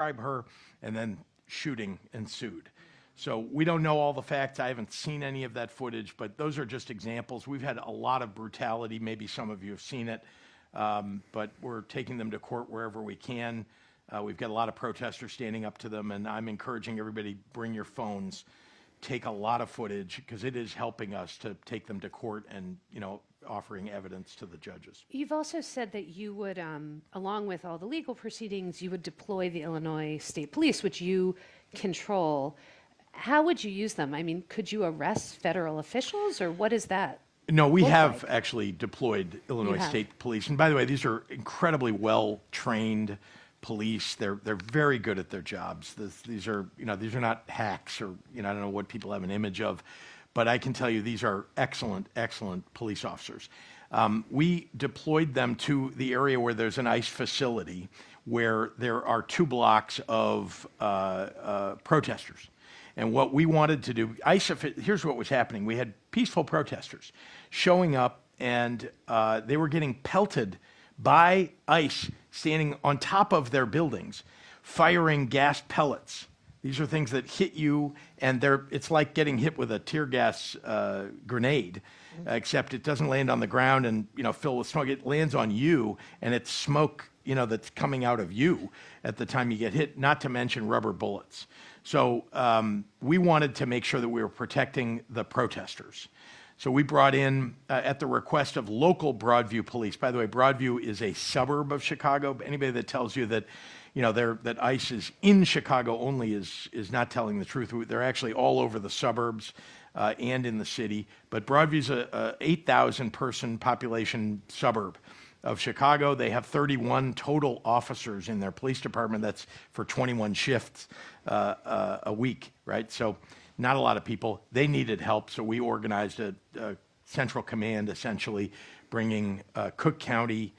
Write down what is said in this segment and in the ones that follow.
describe her, and then shooting ensued. So we don't know all the facts. I haven't seen any of that footage, but those are just examples. We've had a lot of brutality. Maybe some of you have seen it, but we're taking them to court wherever we can. We've got a lot of protesters standing up to them, and I'm encouraging everybody, bring your phones, take a lot of footage, because it is helping us to take them to court and, offering evidence to the judges. You've also said that you would, along with all the legal proceedings, you would deploy the Illinois State Police, which you control. How would you use them? I mean, could you arrest federal officials, or what is that? No, we have actually deployed Illinois State Police. And by the way, these are incredibly well-trained police. They're very good at their jobs. These are not hacks, or I don't know what people have an image of, but I can tell you these are excellent police officers. We deployed them to the area where there's an ICE facility, where there are 2 blocks of protesters. And what we wanted to do, here's what was happening. We had peaceful protesters showing up, and they were getting pelted by ICE standing on top of their buildings, firing gas pellets. These are things that hit you, and it's like getting hit with a tear gas grenade, except it doesn't land on the ground and fill with smoke. It lands on you, and it's smoke that's coming out of you at the time you get hit, not to mention rubber bullets. So we wanted to make sure that we were protecting the protesters. So we brought in, at the request of local Broadview police. By the way, Broadview is a suburb of Chicago. Anybody that tells you that, that ICE is in Chicago only is not telling the truth. They're actually all over the suburbs and in the city. But Broadview's a 8,000 person population suburb of Chicago. They have 31 total officers in their police department. That's for 21 shifts a week, right? So not a lot of people. They needed help, so we organized a central command, essentially, bringing Cook County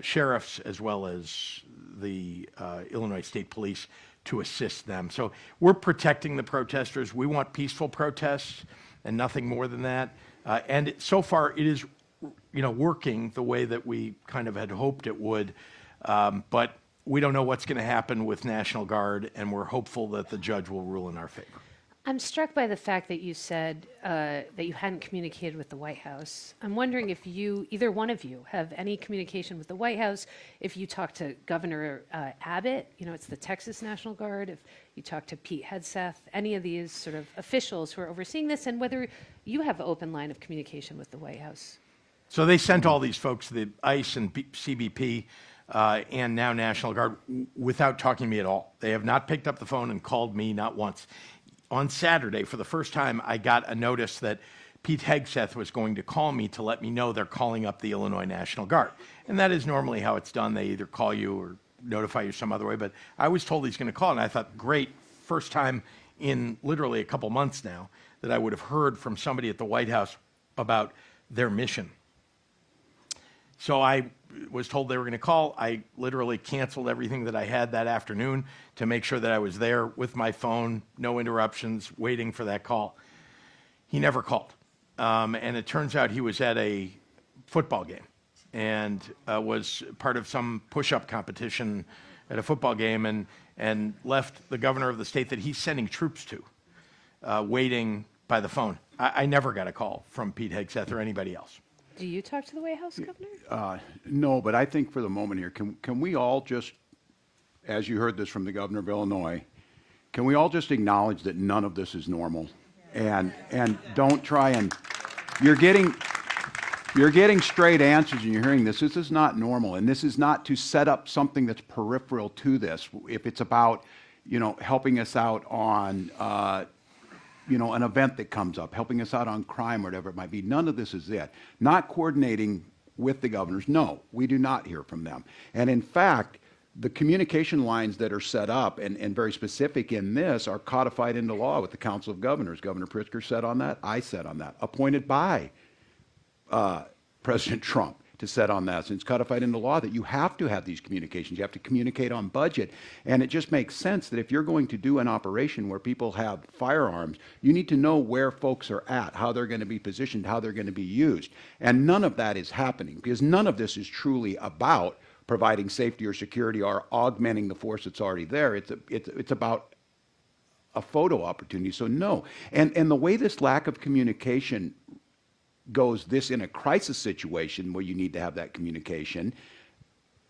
sheriffs as well as the Illinois State Police to assist them. So we're protecting the protesters. We want peaceful protests and nothing more than that. And so far, it is working the way that we kind of had hoped it would, but we don't know what's going to happen with National Guard, and we're hopeful that the judge will rule in our favor. I'm struck by the fact that you said that you hadn't communicated with the White House. I'm wondering if either one of you, have any communication with the White House, if you talked to Governor Abbott, it's the Texas National Guard, if you talked to Pete Hegseth, any of these sort of officials who are overseeing this, and whether you have an open line of communication with the White House. So they sent all these folks, the ICE and CBP, and now National Guard, without talking to me at all. They have not picked up the phone and called me, not once. On Saturday, for the first time, I got a notice that Pete Hegseth was going to call me to let me know they're calling up the Illinois National Guard. And that is normally how it's done. They either call you or notify you some other way. But I was told he's going to call, and I thought, great, first time in literally a couple months now that I would have heard from somebody at the White House about their mission. So I was told they were going to call. I literally canceled everything that I had that afternoon to make sure that I was there with my phone, no interruptions, waiting for that call. He never called. And it turns out he was at a football game and was part of some push-up competition at a football game, and left the governor of the state that he's sending troops to, waiting by the phone. I never got a call from Pete Hegseth or anybody else. Do you talk to the White House, Governor? No, but I think for the moment here, can we all just, as you heard this from the governor of Illinois, can we all just acknowledge that none of this is normal? And don't try and, you're getting straight answers and you're hearing this. This is not normal, and this is not to set up something that's peripheral to this. If it's about, helping us out on, an event that comes up, helping us out on crime or whatever it might be. None of this is it. Not coordinating with the governors. No, we do not hear from them. And in fact, the communication lines that are set up and very specific in this are codified into law with the Council of Governors. Governor Pritzker said on that. I said on that. Appointed by President Trump to set on that. And it's codified into law that you have to have these communications. You have to communicate on budget. And it just makes sense that if you're going to do an operation where people have firearms, you need to know where folks are at, how they're going to be positioned, how they're going to be used. And none of that is happening because none of this is truly about providing safety or security or augmenting the force that's already there. It's about a photo opportunity. So no. And the way this lack of communication goes, this in a crisis situation where you need to have that communication,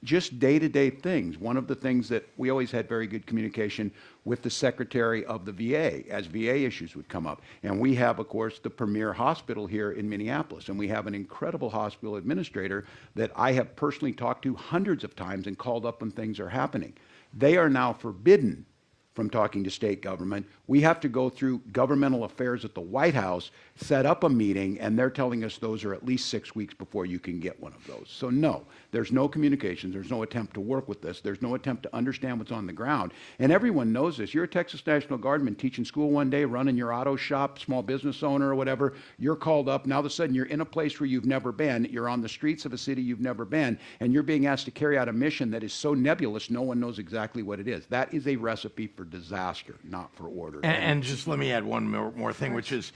just day-to-day things. One of the things that we always had very good communication with the secretary of the VA as VA issues would come up. And we have, of course, the premier hospital here in Minneapolis. And we have an incredible hospital administrator that I have personally talked to hundreds of times and called up when things are happening. They are now forbidden from talking to state government. We have to go through governmental affairs at the White House, set up a meeting, and they're telling us those are at least 6 weeks before you can get one of those. So no, there's no communication. There's no attempt to work with this. There's no attempt to understand what's on the ground. And everyone knows this. You're a Texas National Guardman teaching school one day, running your auto shop, small business owner or whatever. You're called up. Now all of a sudden you're in a place where you've never been. You're on the streets of a city you've never been, and you're being asked to carry out a mission that is so nebulous no one knows exactly what it is. That is a recipe for disaster, not for order. And just let me add one more thing, which is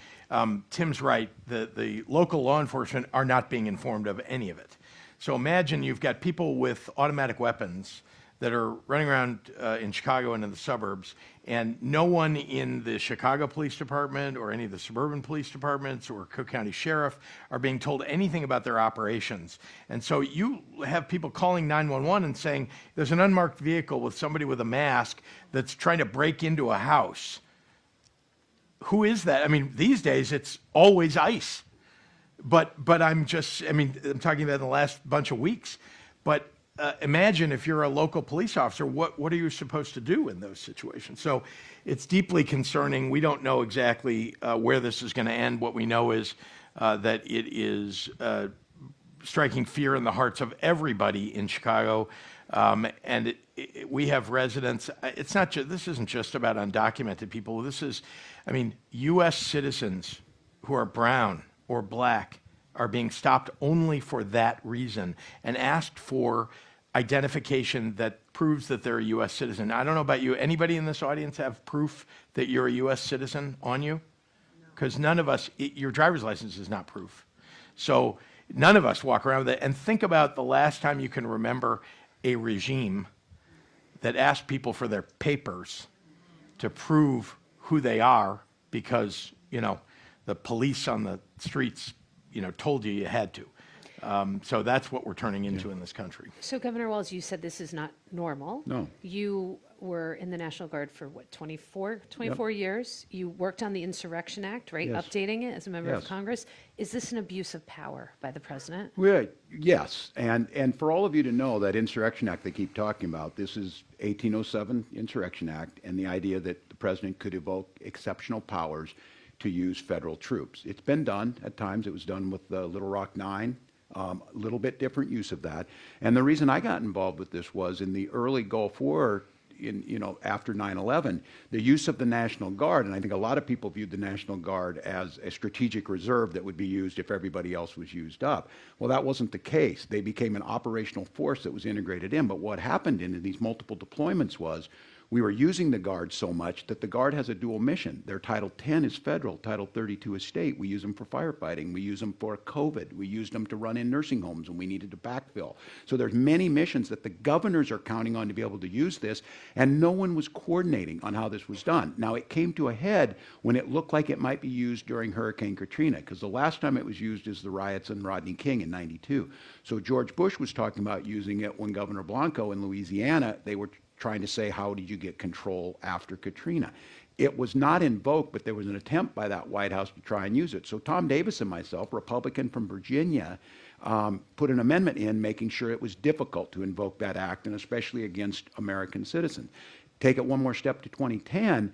Tim's right. The local law enforcement are not being informed of any of it. So imagine you've got people with automatic weapons that are running around in Chicago and in the suburbs, and no one in the Chicago Police Department or any of the suburban police departments or Cook County Sheriff are being told anything about their operations. And so you have people calling 911 and saying, there's an unmarked vehicle with somebody with a mask that's trying to break into a house. Who is that? I mean, these days it's always ICE. But I'm talking about in the last bunch of weeks. But imagine if you're a local police officer, what are you supposed to do in those situations? So it's deeply concerning. We don't know exactly where this is going to end. What we know is that it is striking fear in the hearts of everybody in Chicago. And we have residents. It's not this isn't just about undocumented people. This is, U.S. citizens who are brown or black are being stopped only for that reason and asked for identification that proves that they're a U.S. citizen. I don't know about you. Anybody in this audience have proof that you're a U.S. citizen on you? Because none of us, your driver's license is not proof. So none of us walk around with it. And think about the last time you can remember a regime that asked people for their papers to prove who they are because, the police on the streets, told you had to. So that's what we're turning into in this country. So Governor Walz, you said this is not normal. No. You were in the National Guard for 24 years. You worked on the Insurrection Act, right? Yes. Updating it as a member of Yes. Congress. Is this an abuse of power by the president? Well, yes, and for all of you to know that Insurrection Act they keep talking about, this is 1807 Insurrection Act, and the idea that the president could evoke exceptional powers to use federal troops. It's been done at times. It was done with the Little Rock Nine, a little bit different use of that. And the reason I got involved with this was in the early Gulf War, after 9/11, the use of the National Guard, and I think a lot of people viewed the National Guard as a strategic reserve that would be used if everybody else was used up. Well, that wasn't the case. They became an operational force that was integrated in. But what happened in these multiple deployments was we were using the Guard so much that the Guard has a dual mission. Their Title 10 is federal, Title 32 is state. We use them for firefighting. We use them for COVID. We used them to run in nursing homes when we needed to backfill. So there's many missions that the governors are counting on to be able to use this, and no one was coordinating on how this was done. Now, it came to a head when it looked like it might be used during Hurricane Katrina, because the last time it was used is the riots in Rodney King in '92. So George Bush was talking about using it when Governor Blanco in Louisiana, they were trying to say, how did you get control after Katrina? It was not invoked, but there was an attempt by that White House to try and use it. So Tom Davis and myself, Republican from Virginia, put an amendment in making sure it was difficult to invoke that act, and especially against American citizens. Take it one more step to 2010.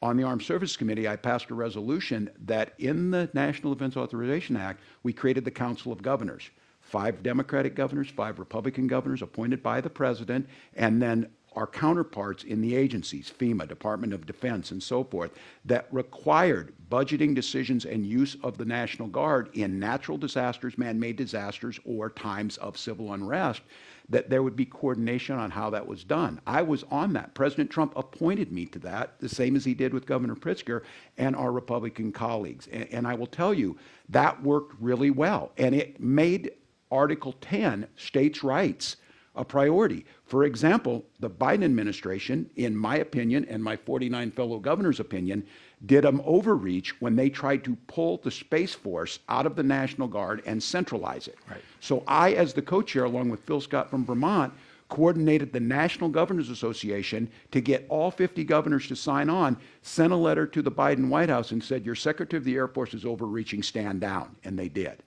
On the Armed Services Committee, I passed a resolution that in the National Defense Authorization Act, we created the Council of Governors. 5 Democratic governors, 5 Republican governors appointed by the president, and then our counterparts in the agencies, FEMA, Department of Defense, and so forth, that required budgeting decisions and use of the National Guard in natural disasters, man-made disasters, or times of civil unrest, that there would be coordination on how that was done. I was on that. President Trump appointed me to that, the same as he did with Governor Pritzker and our Republican colleagues. And I will tell you, that worked really well. And it made Article 10, states' rights, a priority. For example, the Biden administration, in my opinion and my 49 fellow governors' opinion, did an overreach when they tried to pull the Space Force out of the National Guard and centralize it. Right. So I, as the co-chair, along with Phil Scott from Vermont, coordinated the National Governors Association to get all 50 governors to sign on, sent a letter to the Biden White House and said, your Secretary of the Air Force is overreaching, stand down. And they did.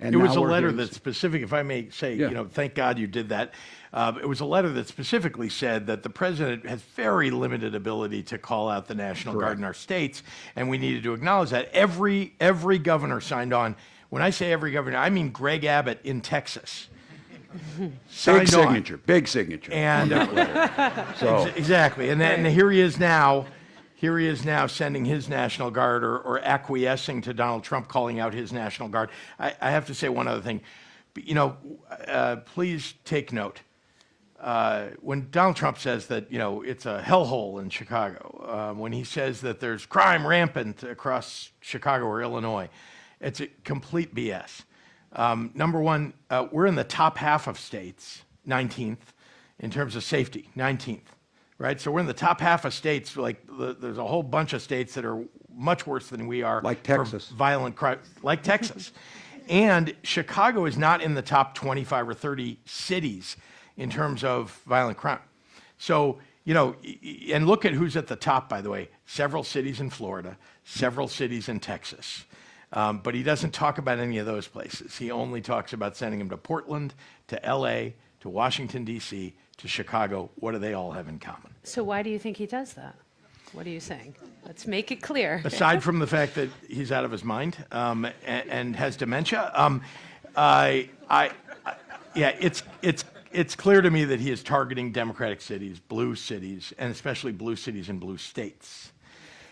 And it was now a we're letter hearing- that's specific, if I may say, Yeah. you know, thank God you did that. It was a letter that specifically said that the president has very limited ability to call out the National Guard in our states, and we needed to acknowledge that. Every governor signed on. When I say every governor, I mean Greg Abbott in Texas. Big signature, big signature. And So, exactly, and then here he is now. Here he is now sending his National Guard or acquiescing to Donald Trump calling out his National Guard. I have to say one other thing. You know, please take note. When Donald Trump says that, you know, it's a hellhole in Chicago, when he says that there's crime rampant across Chicago or Illinois, it's a complete BS. Number one, we're in the top half of states, 19th, in terms of safety, 19th. Right, so we're in the top half of states. Like there's a whole bunch of states that are much worse than we are, Like Texas. for violent crime, like Texas, and Chicago is not in the top 25 or 30 cities in terms of violent crime. So you know, and look at who's at the top. By the way, several cities in Florida, several cities in Texas, but he doesn't talk about any of those places. He only talks about sending them to Portland, to L.A., to Washington D.C., to Chicago. What do they all have in common? So why do you think he does that? What are you saying? Let's make it clear. Aside from the fact that he's out of his mind and has dementia, it's clear to me that he is targeting Democratic cities, blue cities, and especially blue cities in blue states.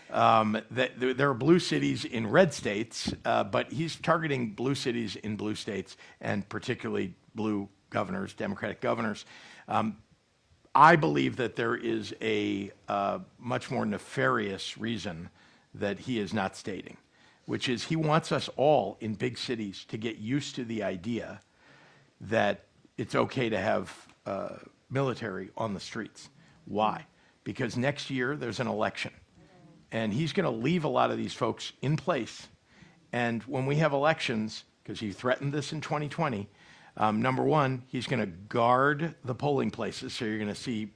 That there are blue cities in red states, but he's targeting blue cities in blue states, and particularly blue governors, Democratic governors. I believe that there is a much more nefarious reason that he is not stating, which is he wants us all in big cities to get used to the idea that it's okay to have military on the streets. Why? Because next year there's an election, and he's going to leave a lot of these folks in place. And when we have elections, because he threatened this in 2020, number one, he's going to guard the polling places, so you're going to see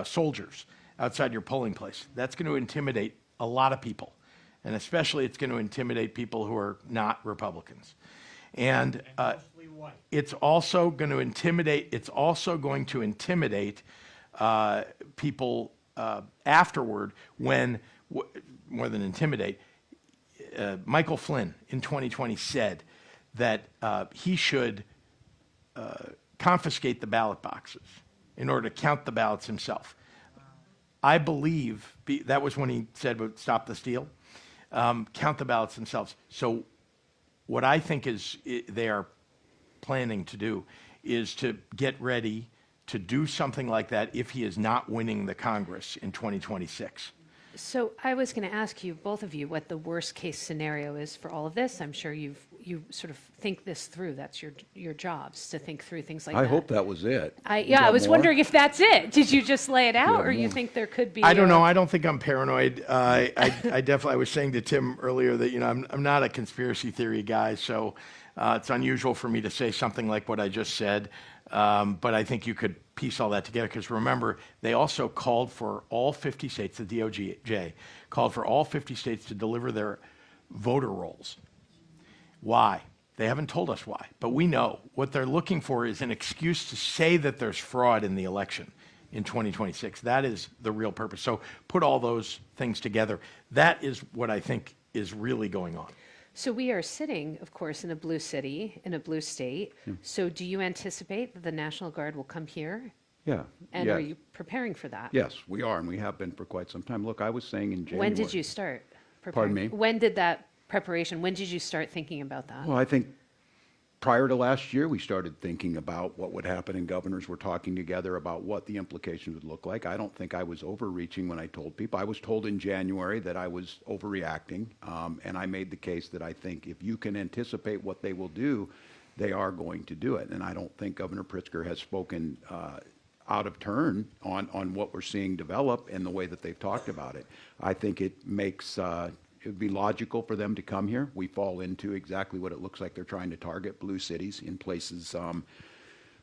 soldiers outside your polling place. That's going to intimidate a lot of people, and especially it's going to intimidate people who are not Republicans. And it's also going to intimidate. It's also going to intimidate people afterward. When more than intimidate, Michael Flynn in 2020 said that he should confiscate the ballot boxes in order to count the ballots himself. I believe that was when he said, stop the steal, count the ballots themselves. So what I think is they are planning to do is to get ready to do something like that if he is not winning the Congress in 2026. So I was going to ask you, both of you, what the worst case scenario is for all of this. I'm sure you sort of think this through. That's your jobs, to think through things like that. I hope that was it. I You got was more? wondering if that's it. Did you just lay it out, have or you more? think there could be? I don't know. I don't think I'm paranoid. I definitely. I was saying to Tim earlier that I'm not a conspiracy theory guy, so it's unusual for me to say something like what I just said. But I think you could piece all that together, because remember, they also called for all 50 states. The DOJ called for all 50 states to deliver their voter rolls. Why? They haven't told us why, but we know what they're looking for is an excuse to say that there's fraud in the election in 2026. That is the real purpose. So put all those things together. That is what I think is really going on. So we are sitting, of course, in a blue city, in a blue state. So do you anticipate that the National Guard will come here? Yeah. And yeah. are you preparing for that? Yes, we are, and we have been for quite some time. Look, I was saying in January. When did you start preparing? Pardon me? When did that preparation, when did you start thinking about that? Well, I think prior to last year, we started thinking about what would happen, and governors were talking together about what the implications would look like. I don't think I was overreaching when I told people. I was told in January that I was overreacting, and I made the case that I think if you can anticipate what they will do, they are going to do it. And I don't think Governor Pritzker has spoken out of turn on what we're seeing develop and the way that they've talked about it. I think it makes it would be logical for them to come here. We fall into exactly what it looks like they're trying to target, blue cities in places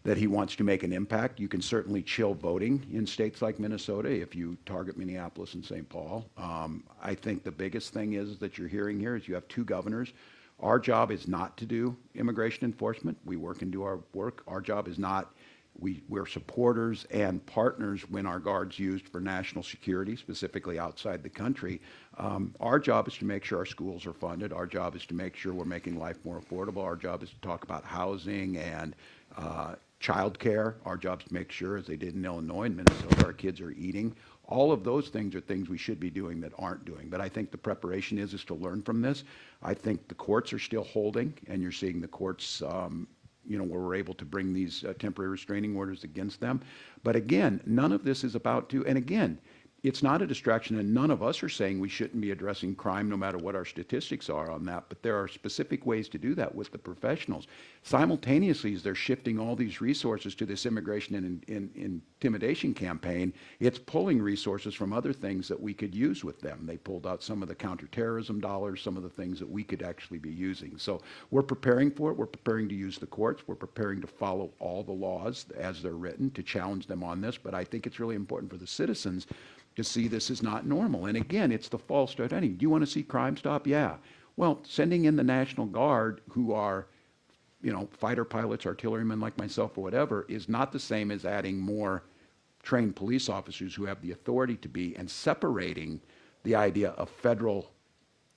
that he wants to make an impact. You can certainly chill voting in states like Minnesota if you target Minneapolis and St. Paul. I think the biggest thing is that you're hearing here is you have two governors. Our job is not to do immigration enforcement. We work and do our work. Our job is not, we're supporters and partners when our guard's used for national security, specifically outside the country. Our job is to make sure our schools are funded. Our job is to make sure we're making life more affordable. Our job is to talk about housing and child care. Our job is to make sure, as they did in Illinois and Minnesota, our kids are eating. All of those things are things we should be doing that aren't doing. But I think the preparation is to learn from this. I think the courts are still holding, and you're seeing the courts, you know, where we're able to bring these temporary restraining orders against them. But again, none of this is about to, and again, it's not a distraction, and none of us are saying we shouldn't be addressing crime no matter what our statistics are on that, but there are specific ways to do that with the professionals. Simultaneously, as they're shifting all these resources to this immigration and intimidation campaign, it's pulling resources from other things that we could use with them. They pulled out some of the counterterrorism dollars, some of the things that we could actually be using. So we're preparing for it. We're preparing to use the courts. We're preparing to follow all the laws as they're written, to challenge them on this, but I think it's really important for the citizens to see this is not normal. And again, it's the false start ending. Do you want to see crime stop? Yeah. Well, sending in the National Guard, who are, you know, fighter pilots, artillerymen like myself or whatever, is not the same as adding more trained police officers who have the authority to be, and separating the idea of federal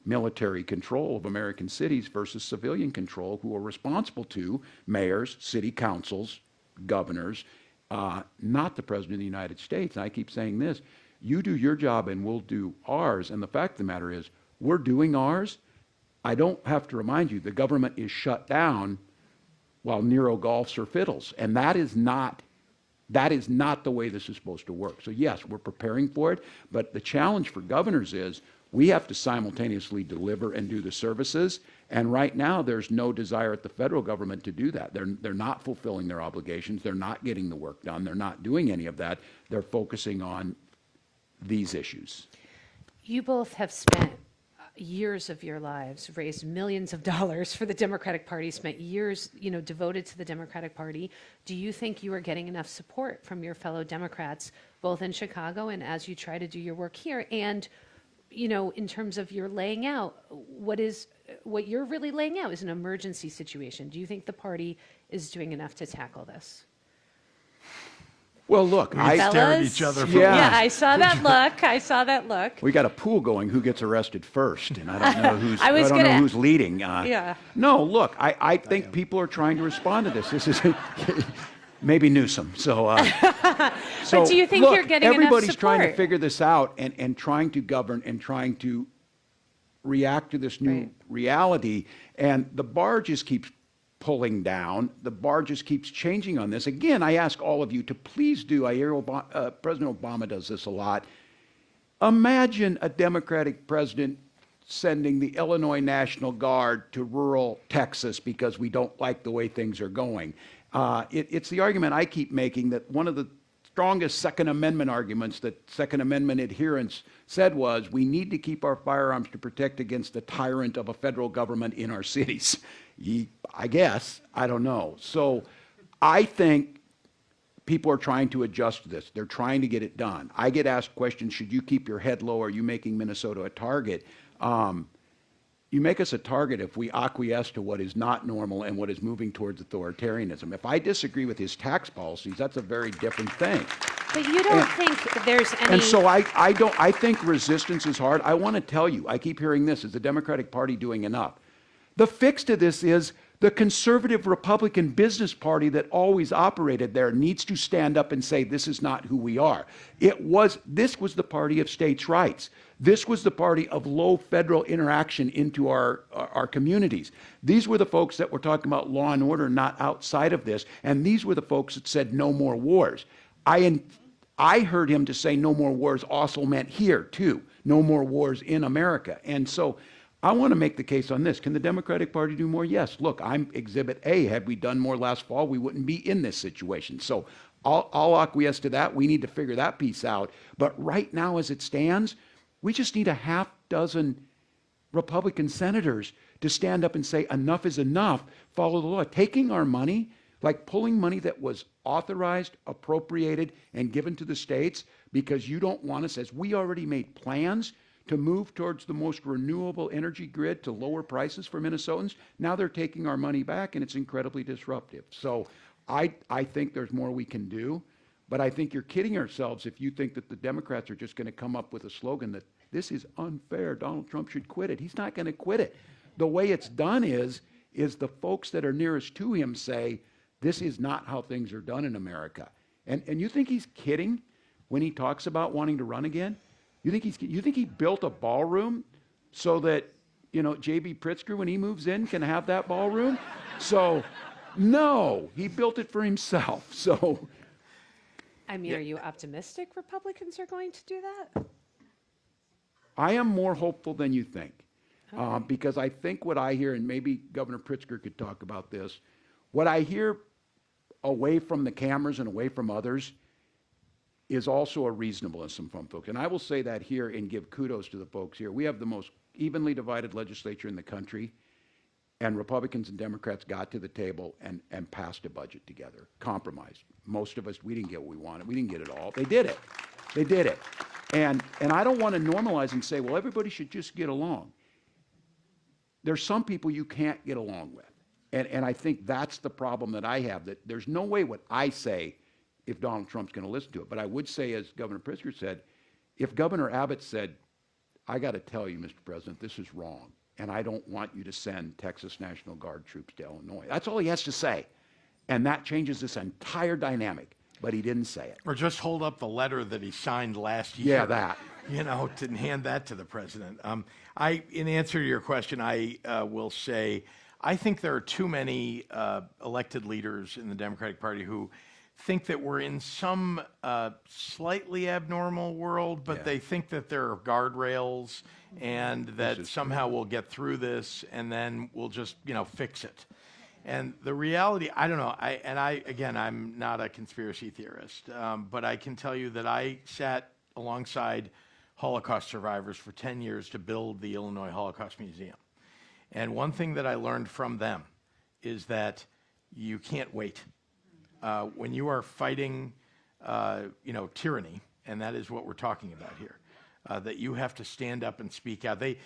military control of American cities versus civilian control, who are responsible to mayors, city councils, governors, not the President of the United States. And I keep saying this, you do your job and we'll do ours. And the fact of the matter is, we're doing ours. I don't have to remind you, the government is shut down while Nero golfs or fiddles. And that is not the way this is supposed to work. So yes, we're preparing for it, but the challenge for governors is we have to simultaneously deliver and do the services. And right now, there's no desire at the federal government to do that. They're not fulfilling their obligations. They're not getting the work done. They're not doing any of that. They're focusing on these issues. You both have spent years of your lives, raised millions of dollars for the Democratic Party, spent years, you know, devoted to the Democratic Party. Do you think you are getting enough support from your fellow Democrats, both in Chicago and as you try to do your work here? And, you know, in terms of your laying out, what you're really laying out is an emergency situation. Do you think the party is doing enough to tackle this? Well, look, We stare at each other for Yeah, I saw that look. I saw that look. We got a pool going. Who gets arrested first? And I don't know who's. I don't know who's leading. Yeah. No, look, I think people are trying to respond to this. This is maybe Newsom. So, But do you think look, you're getting enough everybody's trying to support? figure this out and trying to govern and trying to react to this new Right. reality. And the bar just keeps pulling down. The bar just keeps changing on this. Again, I ask all of you to please do, I hear President Obama does this a lot. Imagine a Democratic president sending the Illinois National Guard to rural Texas because we don't like the way things are going. It's the argument I keep making that one of the strongest Second Amendment arguments that Second Amendment adherents said was, we need to keep our firearms to protect against the tyrant of a federal government in our cities. I guess, I don't know. So I think people are trying to adjust to this. They're trying to get it done. I get asked questions, should you keep your head low? Are you making Minnesota a target? You make us a target if we acquiesce to what is not normal and what is moving towards authoritarianism. If I disagree with his tax policies, that's a very different thing. But you don't think there's any... And so I think resistance is hard. I want to tell you, I keep hearing this, is the Democratic Party doing enough? The fix to this is the conservative Republican business party that always operated there needs to stand up and say, this is not who we are. This was the party of states' rights. This was the party of low federal interaction into our communities. These were the folks that were talking about law and order, not outside of this. And these were the folks that said no more wars. I heard him to say no more wars also meant here, too. No more wars in America. And so I want to make the case on this. Can the Democratic Party do more? Yes. Look, I'm Exhibit A. Had we done more last fall, we wouldn't be in this situation. So I'll acquiesce to that. We need to figure that piece out. But right now, as it stands, we just need a half dozen Republican senators to stand up and say, enough is enough, follow the law. Taking our money, like pulling money that was authorized, appropriated, and given to the states because you don't want us, as we already made plans to move towards the most renewable energy grid to lower prices for Minnesotans. Now they're taking our money back, and it's incredibly disruptive. So I think there's more we can do, but I think you're kidding ourselves if you think that the Democrats are just going to come up with a slogan that this is unfair, Donald Trump should quit it. He's not going to quit it. The way it's done is the folks that are nearest to him say, this is not how things are done in America. And you think he's kidding when he talks about wanting to run again? You think he built a ballroom so that, J.B. Pritzker, when he moves in, can have that ballroom? So, no, he built it for himself. So, I mean, are you optimistic Republicans are going to do that? I am more hopeful than you think, because I think what I hear, and maybe Governor Pritzker could talk about this, what I hear away from the cameras and away from others is also a reasonableness from folks. And I will say that here and give kudos to the folks here. We have the most evenly divided legislature in the country, and Republicans and Democrats got to the table and passed a budget together, compromised. Most of us, we didn't get what we wanted. We didn't get it all. They did it. They did it. And I don't want to normalize and say, well, everybody should just get along. There's some people you can't get along with. And I think that's the problem that I have, that there's no way what I say if Donald Trump's going to listen to it. But I would say, as Governor Pritzker said, if Governor Abbott said, I got to tell you, Mr. President, this is wrong, and I don't want you to send Texas National Guard troops to Illinois. That's all he has to say. And that changes this entire dynamic. But he didn't say it. Or just hold up the letter that he signed last year. Yeah, that. To hand that to the president. In answer to your question, I will say, I think there are too many elected leaders in the Democratic Party who think that we're in some slightly abnormal world, but they think that there are guardrails and that somehow we'll get through this and then we'll just, fix it. And the reality, I don't know, I'm not a conspiracy theorist, but I can tell you that I sat alongside Holocaust survivors for 10 years to build the Illinois Holocaust Museum. And one thing that I learned from them is that you can't wait. When you are fighting, tyranny, and that is what we're talking about here, that you have to stand up and speak out. They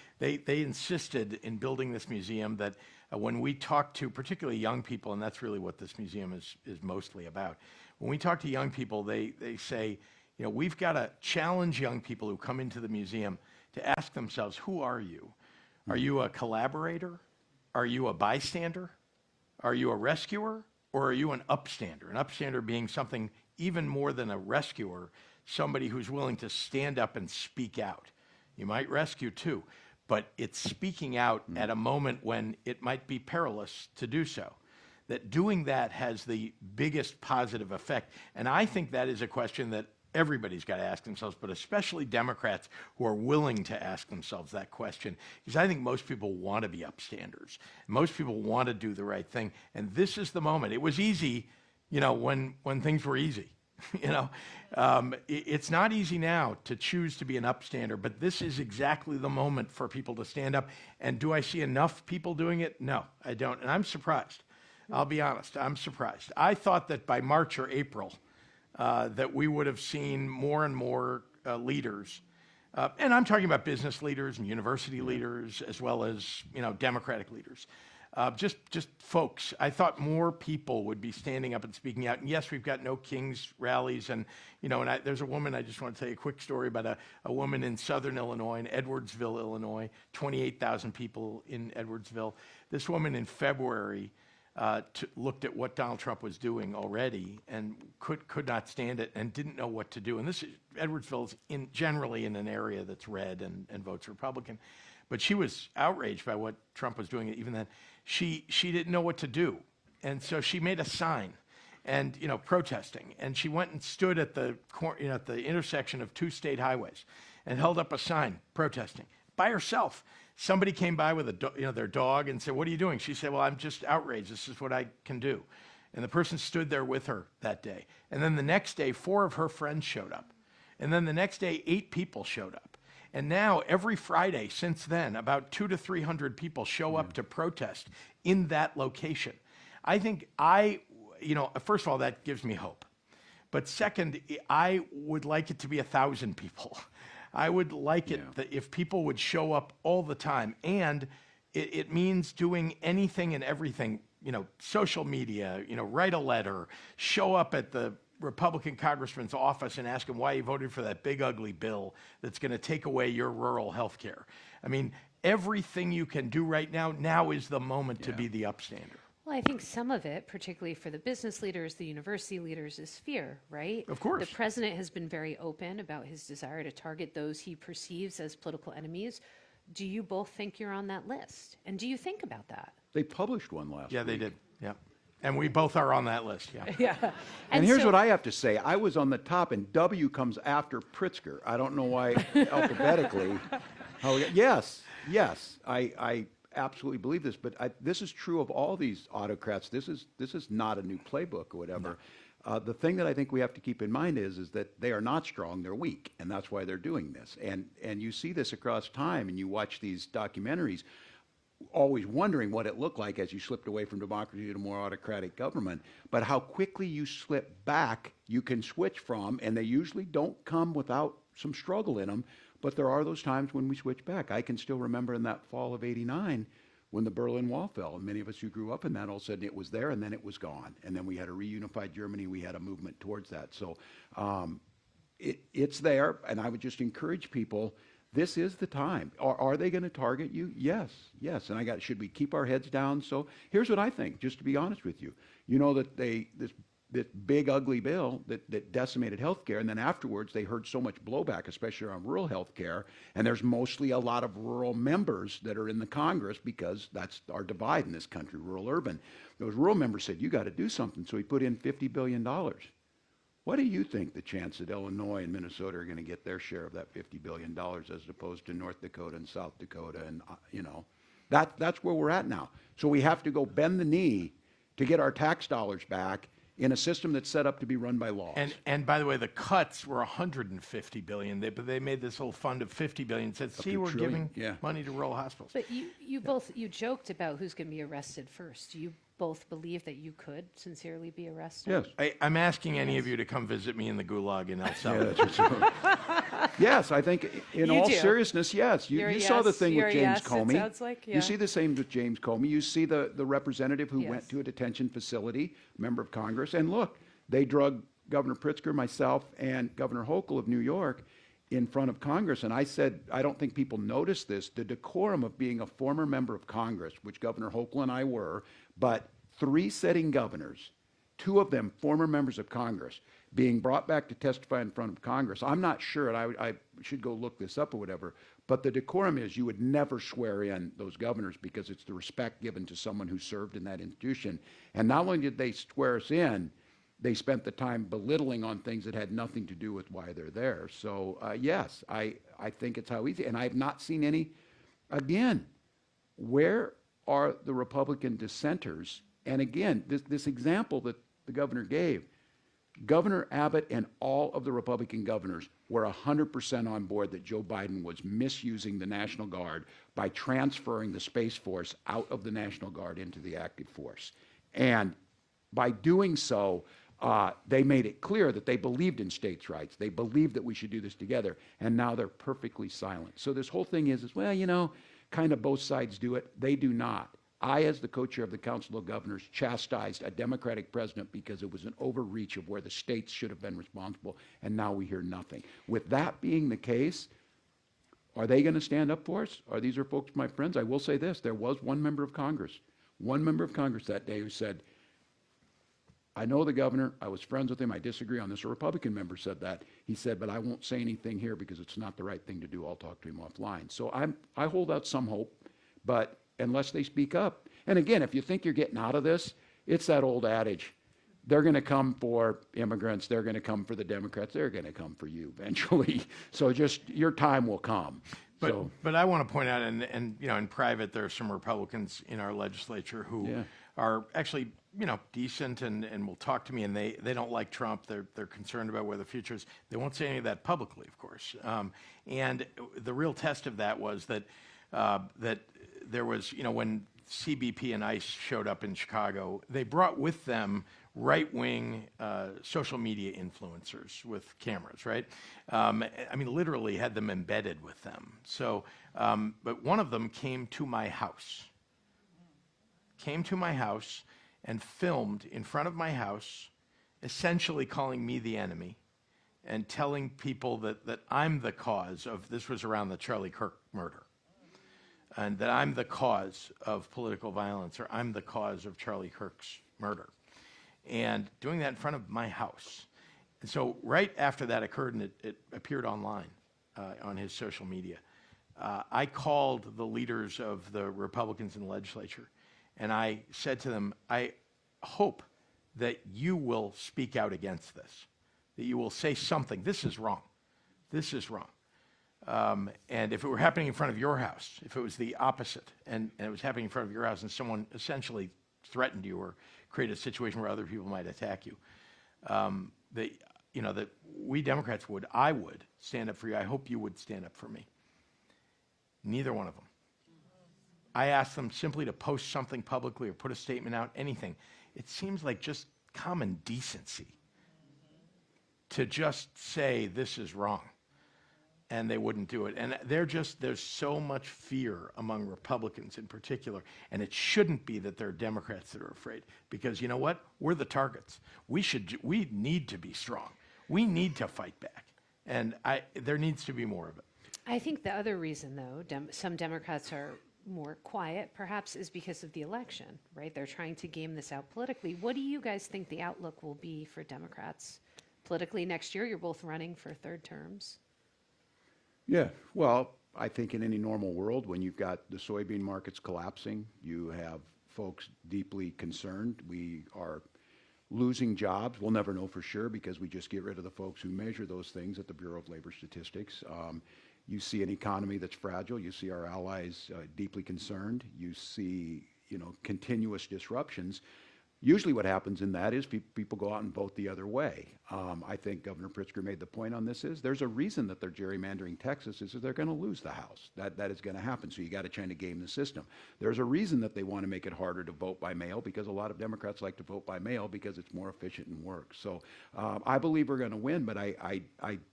insisted in building this museum that when we talk to particularly young people, and that's really what this museum is mostly about, when we talk to young people, they say, we've got to challenge young people who come into the museum to ask themselves, who are you? Are you a collaborator? Are you a bystander? Are you a rescuer? Or are you an upstander? An upstander being something even more than a rescuer, somebody who's willing to stand up and speak out. You might rescue too, but it's speaking out at a moment when it might be perilous to do so. That doing that has the biggest positive effect. And I think that is a question that everybody's got to ask themselves, but especially Democrats who are willing to ask themselves that question. Because I think most people want to be upstanders. Most people want to do the right thing. And this is the moment. It was easy, when things were easy. It's not easy now to choose to be an upstander, but this is exactly the moment for people to stand up. And do I see enough people doing it? No, I don't. And I'm surprised. I'll be honest. I'm surprised. I thought that by March or April, that we would have seen more and more leaders, and I'm talking about business leaders and university leaders, as well as Democratic leaders, just folks. I thought more people would be standing up and speaking out. And yes, we've got No Kings rallies, and there's a woman. I just want to tell you a quick story about a woman in Southern Illinois, in Edwardsville, Illinois, 28,000 people in Edwardsville. This woman in February looked at what Donald Trump was doing already and could not stand it and didn't know what to do. And Edwardsville is generally in an area that's red and votes Republican. But she was outraged by what Trump was doing. Even then, she didn't know what to do. And so she made a sign and, protesting. And she went and stood at the at the intersection of two state highways and held up a sign protesting by herself. Somebody came by with their dog and said, "What are you doing?" She said, "Well, I'm just outraged. This is what I can do." And the person stood there with her that day. And then the next day, 4 of her friends showed up. And then the next day, 8 people showed up. And now every Friday since then, about 200 to 300 people show up to protest in that location. I think first of all, that gives me hope. But second, I would like it to be 1,000 people. I would like it that if people would show up all the time, and it means doing anything and everything, social media, write a letter, show up at the Republican congressman's office and ask him why he voted for that big ugly bill that's going to take away your rural health care. I mean, everything you can do right now is the moment to be the upstander. Well, I think some of it, particularly for the business leaders, the university leaders, is fear, right? Of course. The president has been very open about his desire to target those he perceives as political enemies. Do you both think you're on that list? And do you think about that? They published one last week. Yeah, they did. Yeah. And we both are on that list. Yeah. Yeah. And here's what I have to say. I was on the top, and W comes after Pritzker. I don't know why alphabetically. Yes. I absolutely believe this, but this is true of all these autocrats. This is not a new playbook or whatever. No. The thing that I think we have to keep in mind is that they are not strong, they're weak, and that's why they're doing this. And you see this across time, and you watch these documentaries, always wondering what it looked like as you slipped away from democracy to more autocratic government, but how quickly you slip back, you can switch from, and they usually don't come without some struggle in them, but there are those times when we switch back. I can still remember in that fall of '89 when the Berlin Wall fell, and many of us who grew up in that, all of a sudden it was there and then it was gone. And then we had a reunified Germany, we had a movement towards that. So it's there, and I would just encourage people, this is the time. Are they going to target you? Yes. And should we keep our heads down? So here's what I think, just to be honest with you. You know that this big ugly bill that decimated healthcare, and then afterwards they heard so much blowback, especially on rural healthcare, and there's mostly a lot of rural members that are in the Congress because that's our divide in this country, rural-urban. Those rural members said, you got to do something, so he put in $50 billion. What do you think the chance that Illinois and Minnesota are going to get their share of that $50 billion as opposed to North Dakota and South Dakota? And, that's where we're at now. So we have to go bend the knee to get our tax dollars back in a system that's set up to be run by laws. And by the way, the cuts were $150 billion. But they made this whole fund of $50 billion and said, see, we're giving money to rural hospitals. But you joked about who's going to be arrested first. Do you both believe that you could sincerely be arrested? Yes. I'm asking any of you to come visit me in the gulag in El Salvador. Yes, I think in all seriousness, yes. You saw the thing with James Comey. It sounds like, You see the same with James Comey. You see the representative who went to a detention facility, member of Congress, and look, they drug Governor Pritzker, myself, and Governor Hochul of New York in front of Congress. And I said, I don't think people notice this, the decorum of being a former member of Congress, which Governor Hochul and I were, but 3 sitting governors, 2 of them former members of Congress, being brought back to testify in front of Congress. I'm not sure, and I should go look this up or whatever, but the decorum is you would never swear in those governors because it's the respect given to someone who served in that institution. And not only did they swear us in, they spent the time belittling on things that had nothing to do with why they're there. So yes, I think it's how easy, and I have not seen any. Again, where are the Republican dissenters? And again, this example that the governor gave, Governor Abbott and all of the Republican governors were 100% on board that Joe Biden was misusing the National Guard by transferring the Space Force out of the National Guard into the active force. And by doing so, they made it clear that they believed in states' rights. They believed that we should do this together. And now they're perfectly silent. So this whole thing is well, kind of both sides do it. They do not. I, as the co-chair of the Council of Governors, chastised a Democratic president because it was an overreach of where the states should have been responsible, and now we hear nothing. With that being the case, are they going to stand up for us? These are folks, my friends. I will say this. There was one member of Congress that day who said, I know the governor. I was friends with him. I disagree on this. A Republican member said that. He said, but I won't say anything here because it's not the right thing to do. I'll talk to him offline. So I hold out some hope, but unless they speak up. And again, if you think you're getting out of this, it's that old adage. They're going to come for immigrants. They're going to come for the Democrats. They're going to come for you eventually. So just your time will come. But I want to point out, and you know, in private, there are some Republicans in our legislature who Yeah. are actually, you know, decent and will talk to me, and they don't like Trump. They're concerned about where the future is. They won't say any of that publicly, of course. And the real test of that was that that there was, you know, when CBP and ICE showed up in Chicago, they brought with them right-wing social media influencers with cameras, right? I mean, literally had them embedded with them. So, but one of them came to my house and filmed in front of my house, essentially calling me the enemy and telling people that I'm the cause of, this was around the Charlie Kirk murder, and that I'm the cause of political violence, or I'm the cause of Charlie Kirk's murder. And doing that in front of my house. And so right after that occurred, and it appeared online on his social media, I called the leaders of the Republicans in the legislature, and I said to them, I hope that you will speak out against this, that you will say something. This is wrong. This is wrong. And if it were happening in front of your house, if it was the opposite, and it was happening in front of your house, and someone essentially threatened you or created a situation where other people might attack you, that, you know, that we Democrats would, I would stand up for you. I hope you would stand up for me. Neither one of them. I asked them simply to post something publicly or put a statement out, anything. It seems like just common decency to just say this is wrong. And they wouldn't do it. And there's so much fear among Republicans in particular, and it shouldn't be that there are Democrats that are afraid, because you know what? We're the targets. We need to be strong. We need to fight back, and there needs to be more of it. I think the other reason, though, some Democrats are more quiet, perhaps, is because of the election, right? They're trying to game this out politically. What do you guys think the outlook will be for Democrats politically next year? You're both running for third terms. Yeah, well, I think in any normal world, when you've got the soybean markets collapsing, you have folks deeply concerned. We are losing jobs. We'll never know for sure because we just get rid of the folks who measure those things at the Bureau of Labor Statistics. You see an economy that's fragile. You see our allies deeply concerned. You see, you know, continuous disruptions. Usually what happens in that is people go out and vote the other way. I think Governor Pritzker made the point on this is there's a reason that they're gerrymandering Texas is that they're going to lose the House. That is going to happen. So you got to try to game the system. There's a reason that they want to make it harder to vote by mail because a lot of Democrats like to vote by mail because it's more efficient and works. So I believe we're going to win, but I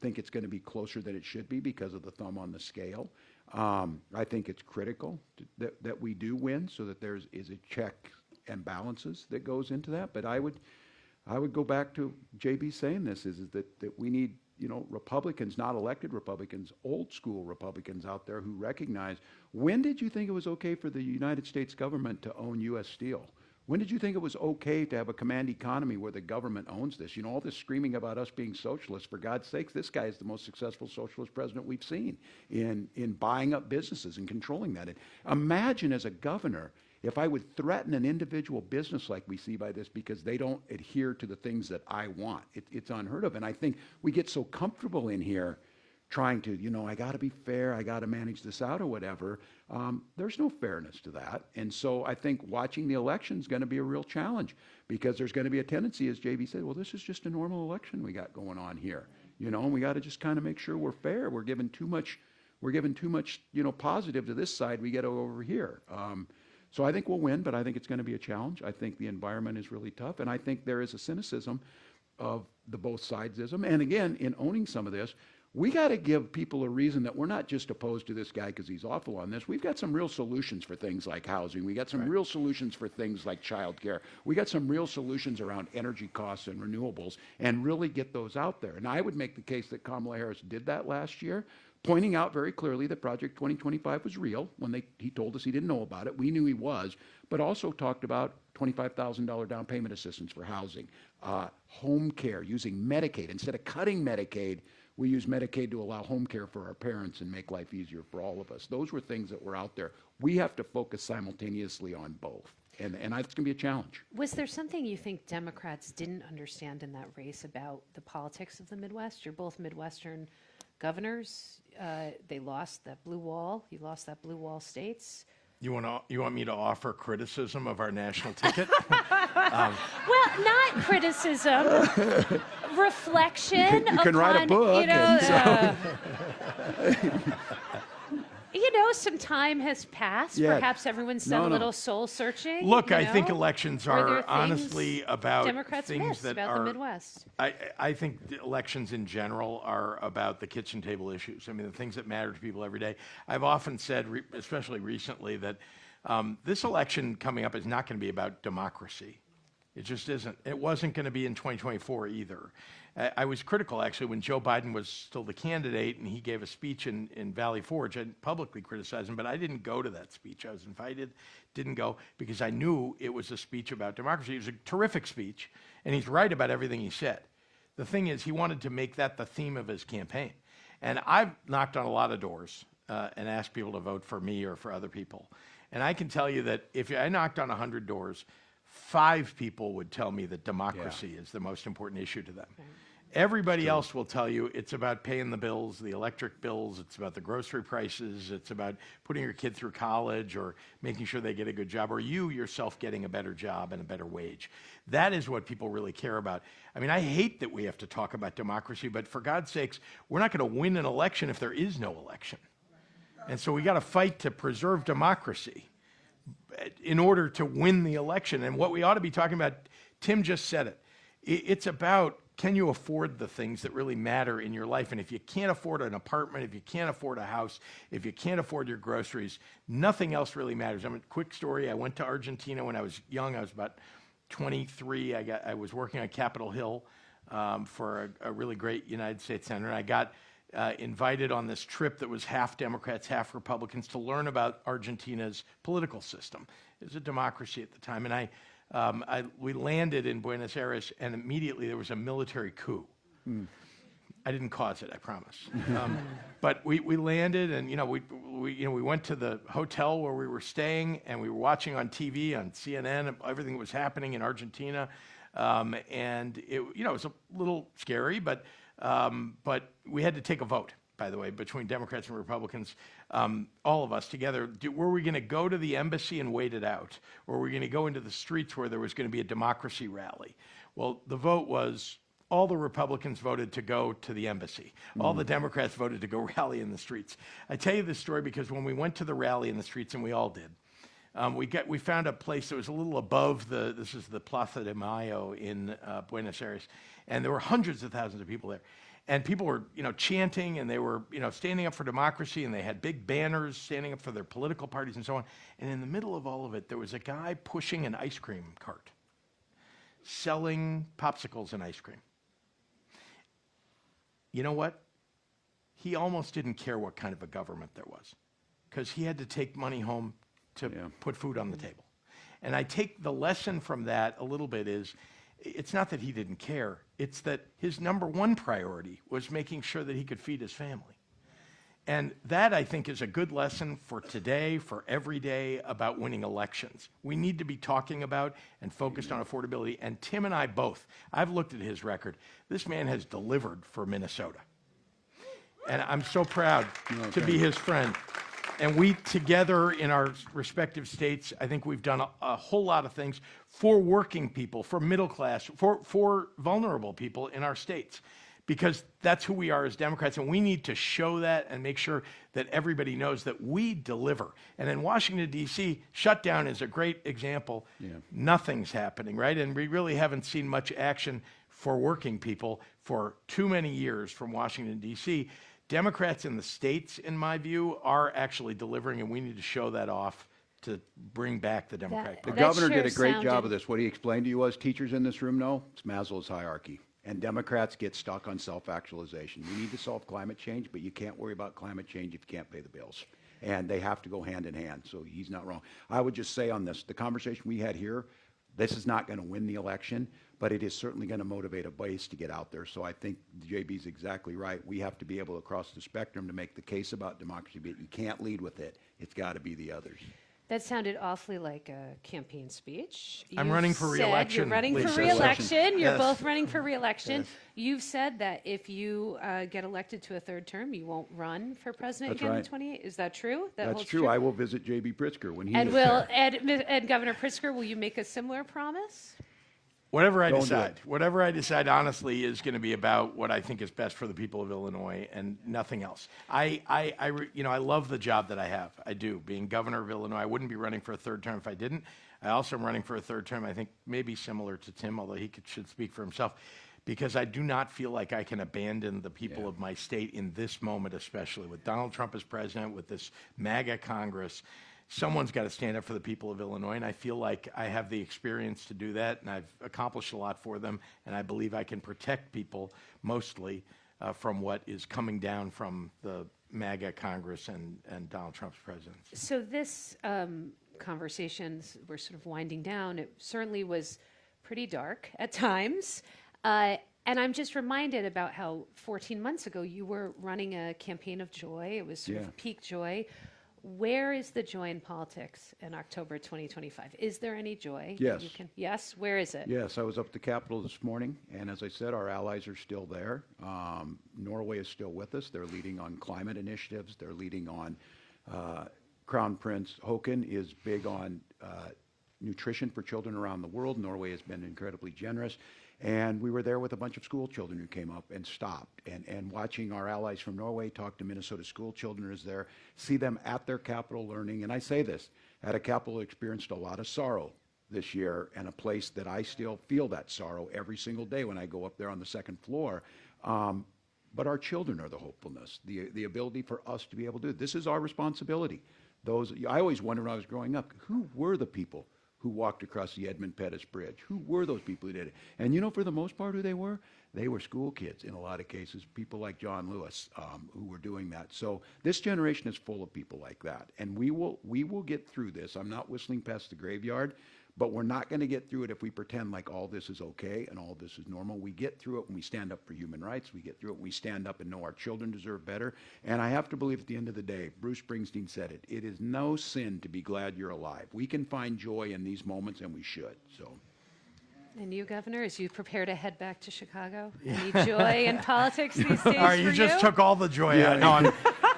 think it's going to be closer than it should be because of the thumb on the scale. I think it's critical that we do win so that there is a check and balances that goes into that. But I would go back to JB saying this is that we need, you know, Republicans, not elected Republicans, old school Republicans out there who recognize, when did you think it was okay for the United States government to own U.S. Steel? When did you think it was okay to have a command economy where the government owns this? You know, all this screaming about us being socialists, for God's sakes, this guy is the most successful socialist president we've seen in buying up businesses and controlling that. And imagine as a governor, if I would threaten an individual business like we see by this because they don't adhere to the things that I want, it's unheard of. And I think we get so comfortable in here trying to, you know, I got to be fair, I got to manage this out or whatever. There's no fairness to that. And so I think watching the election is going to be a real challenge because there's going to be a tendency, as JB said, well, this is just a normal election we got going on here. You know, and we got to just kind of make sure we're fair. We're giving too much, you know, positive to this side. We get over here. So I think we'll win, but I think it's going to be a challenge. I think the environment is really tough, and I think there is a cynicism of the both sidesism. And again, in owning some of this, we got to give people a reason that we're not just opposed to this guy because he's awful on this. We've got some real solutions for things like housing. We got some real solutions for things like childcare. We got some real solutions around energy costs and renewables, and really get those out there. And I would make the case that Kamala Harris did that last year, pointing out very clearly that Project 2025 was real when he told us he didn't know about it. We knew he was, but also talked about $25,000 down payment assistance for housing, home care, using Medicaid. Instead of cutting Medicaid, we use Medicaid to allow home care for our parents and make life easier for all of us. Those were things that were out there. We have to focus simultaneously on both. And it's going to be a challenge. Was there something you think Democrats didn't understand in that race about the politics of the Midwest? You're both Midwestern governors. They lost that blue wall. You lost that blue wall states. You want me to offer criticism of our national ticket? Well, not criticism, reflection. You can write a book. Some time has passed. Yeah. Perhaps everyone's done a little soul searching. Look, I think elections Are there are honestly about Democrats things miss that about are. the Midwest. I think the elections in general are about the kitchen table issues. I mean, the things that matter to people every day. I've often said, especially recently, that this election coming up is not going to be about democracy. It just isn't. It wasn't going to be in 2024 either. I was critical, actually, when Joe Biden was still the candidate and he gave a speech in Valley Forge. I publicly criticized him, but I didn't go to that speech. I was invited, didn't go, because I knew it was a speech about democracy. It was a terrific speech, and he's right about everything he said. The thing is, he wanted to make that the theme of his campaign. And I've knocked on a lot of doors and asked people to vote for me or for other people. And I can tell you that if I knocked on 100 doors, 5 people would tell me that democracy is the most important issue to them. Right. Everybody else will tell you it's about paying the bills, the electric bills, it's about the grocery prices, it's about putting your kid through college or making sure they get a good job, or you yourself getting a better job and a better wage. That is what people really care about. I mean, I hate that we have to talk about democracy, but for God's sakes, we're not going to win an election if there is no election. And so we got to fight to preserve democracy in order to win the election. And what we ought to be talking about, Tim just said it, it's about, can you afford the things that really matter in your life? And if you can't afford an apartment, if you can't afford a house, if you can't afford your groceries, nothing else really matters. I mean, quick story, I went to Argentina when I was young. I was about 23. I was working on Capitol Hill for a really great United States senator. And I got invited on this trip that was half Democrats, half Republicans, to learn about Argentina's political system. It was a democracy at the time. And we landed in Buenos Aires, and immediately there was a military coup. I didn't cause it, I promise. But we landed, and we went to the hotel where we were staying, and we were watching on TV, on CNN, everything that was happening in Argentina. And it was a little scary, but we had to take a vote, by the way, between Democrats and Republicans, all of us together. Were we going to go to the embassy and wait it out? Or were we going to go into the streets where there was going to be a democracy rally? Well, the vote was all the Republicans voted to go to the embassy. All the Democrats voted to go rally in the streets. I tell you this story because when we went to the rally in the streets, and we all did, we found a place that was a little above this is the Plaza de Mayo in Buenos Aires, and there were hundreds of thousands of people there. And people were, chanting, and they were, standing up for democracy, and they had big banners standing up for their political parties and so on. And in the middle of all of it, there was a guy pushing an ice cream cart, selling popsicles and ice cream. You know what? He almost didn't care what kind of a government there was, because he had to take money home to put food on the table. And I take the lesson from that a little bit is, it's not that he didn't care, it's that his number one priority was making sure that he could feed his family. And that, I think, is a good lesson for today, for every day, about winning elections. We need to be talking about and focused on affordability. And Tim and I both, I've looked at his record. This man has delivered for Minnesota. And I'm so proud to be his friend. And we together in our respective states, I think we've done a whole lot of things for working people, for middle class, for vulnerable people in our states, because that's who we are as Democrats. And we need to show that and make sure that everybody knows that we deliver. And in Washington, D.C., shutdown is a great example. Nothing's happening, right? And we really haven't seen much action for working people for too many years from Washington, D.C. Democrats in the states, in my view, are actually delivering, and we need to show that off to bring back the Democratic The Party. governor did a great job of this. What he explained to you was, teachers in this room know, it's Maslow's hierarchy. And Democrats get stuck on self-actualization. We need to solve climate change, but you can't worry about climate change if you can't pay the bills. And they have to go hand in hand, so he's not wrong. I would just say on this, the conversation we had here, this is not going to win the election, but it is certainly going to motivate a base to get out there. So I think JB's exactly right. We have to be able across the spectrum to make the case about democracy, but you can't lead with it. It's got to be the others. That sounded awfully like a campaign speech. I'm You've running for said re-election, You're running for Lisa. re-election. You're Yes. both running for re-election. Yes. You've said that if you get elected to a third term, you won't run for president That's again in right. 28. Is that true? That That's holds true. I will visit J.B. Pritzker when he And is will there. and Governor Pritzker, will you make a similar promise? Whatever I Don't do decide, it. whatever I decide, honestly, is going to be about what I think is best for the people of Illinois and nothing else. I love the job that I have. I do. Being governor of Illinois, I wouldn't be running for a third term if I didn't. I also am running for a third term, I think maybe similar to Tim, although should speak for himself, because I do not feel like I can abandon the people of my state in this moment, especially with Donald Trump as president, with this MAGA Congress. Someone's got to stand up for the people of Illinois, and I feel like I have the experience to do that, and I've accomplished a lot for them, and I believe I can protect people mostly from what is coming down from the MAGA Congress and Donald Trump's presidency. So this conversations, we're sort of winding down. It certainly was pretty dark at times. And I'm just reminded about how 14 months ago you were running a campaign of joy. It was sort of peak joy. Where is the joy in politics in October 2025? Is there any joy? Yes. Yes? Where is it? Yes, I was up at the Capitol this morning, and as I said, our allies are still there. Norway is still with us. They're leading on climate initiatives. They're leading on Crown Prince Haakon is big on nutrition for children around the world. Norway has been incredibly generous. And we were there with a bunch of school children who came up and stopped. And watching our allies from Norway talk to Minnesota school children as there, see them at their Capitol learning. And I say this, at a Capitol experienced a lot of sorrow this year, and a place that I still feel that sorrow every single day when I go up there on the second floor. But our children are the hopefulness, the ability for us to be able to do it. This is our responsibility. I always wondered when I was growing up, who were the people who walked across the Edmund Pettus Bridge? Who were those people who did it? And you know, for the most part, who they were? They were school kids in a lot of cases, people like John Lewis who were doing that. So this generation is full of people like that. And we will get through this. I'm not whistling past the graveyard, but we're not going to get through it if we pretend like all this is okay and all this is normal. We get through it when we stand up for human rights. We get through it when we stand up and know our children deserve better. And I have to believe at the end of the day, Bruce Springsteen said it, it is no sin to be glad you're alive. We can find joy in these moments, and we should. So. And you, Governor, as you prepare to head back to Chicago, any joy in politics these days All right, you just took all the joy out. No,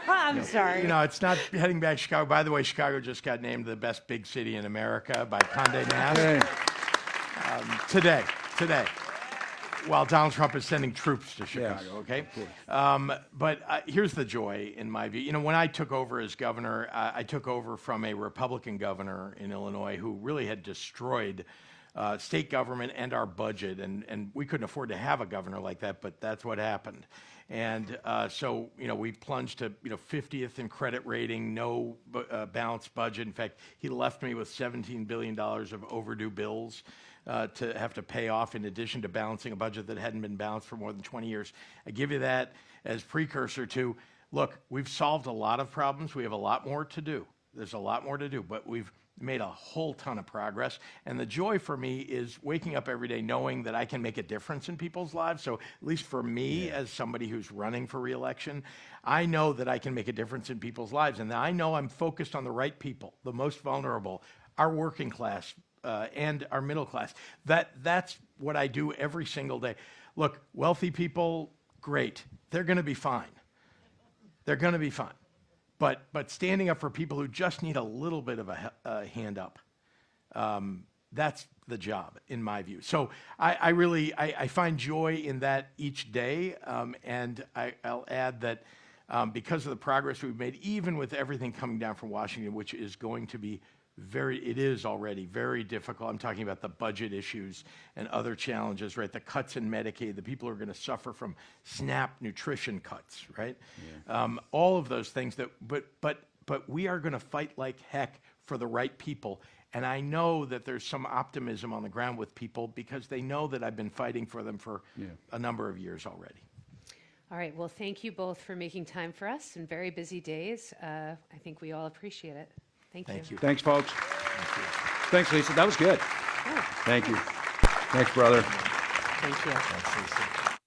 I'm sorry. you know, it's not heading back to Chicago. By the way, Chicago just got named the best big city in America by Condé Nast. Today, while Donald Trump is sending troops to Chicago, okay? But here's the joy, in my view. You know, when I took over as governor, I took over from a Republican governor in Illinois who really had destroyed state government and our budget, and we couldn't afford to have a governor like that, but that's what happened. And so, you know, we plunged to, 50th in credit rating, no balanced budget. In fact, he left me with $17 billion of overdue bills to have to pay off, in addition to balancing a budget that hadn't been balanced for more than 20 years. I give you that as precursor to, look, we've solved a lot of problems. We have a lot more to do. There's a lot more to do, but we've made a whole ton of progress. And the joy for me is waking up every day knowing that I can make a difference in people's lives. So at least for me, as somebody who's running for re-election, I know that I can make a difference in people's lives. And I know I'm focused on the right people, the most vulnerable, our working class, and our middle class. That's what I do every single day. Look, wealthy people, great. They're going to be fine. They're going to be fine. But standing up for people who just need a little bit of a hand up, that's the job, in my view. So I really find joy in that each day, and I'll add that because of the progress we've made, even with everything coming down from Washington, which is going to be it is already very difficult. I'm talking about the budget issues and other challenges, right? The cuts in Medicaid, the people who are going to suffer from SNAP nutrition cuts, right? All of those things but we are going to fight like heck for the right people. And I know that there's some optimism on the ground with people because they know that I've been fighting for them for a number of years already. All right. Well, thank you both for making time for us in very busy days. I think we all appreciate it. Thank you. Thanks, folks. Thanks, Lisa. That was good. Thank you. Thanks, brother. Thank you. Thanks, Lisa.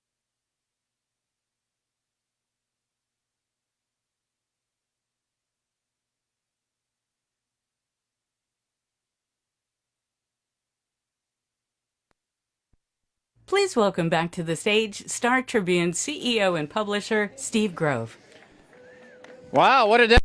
Please welcome back to the stage Star Tribune CEO and publisher Steve Grove. Wow, what a day.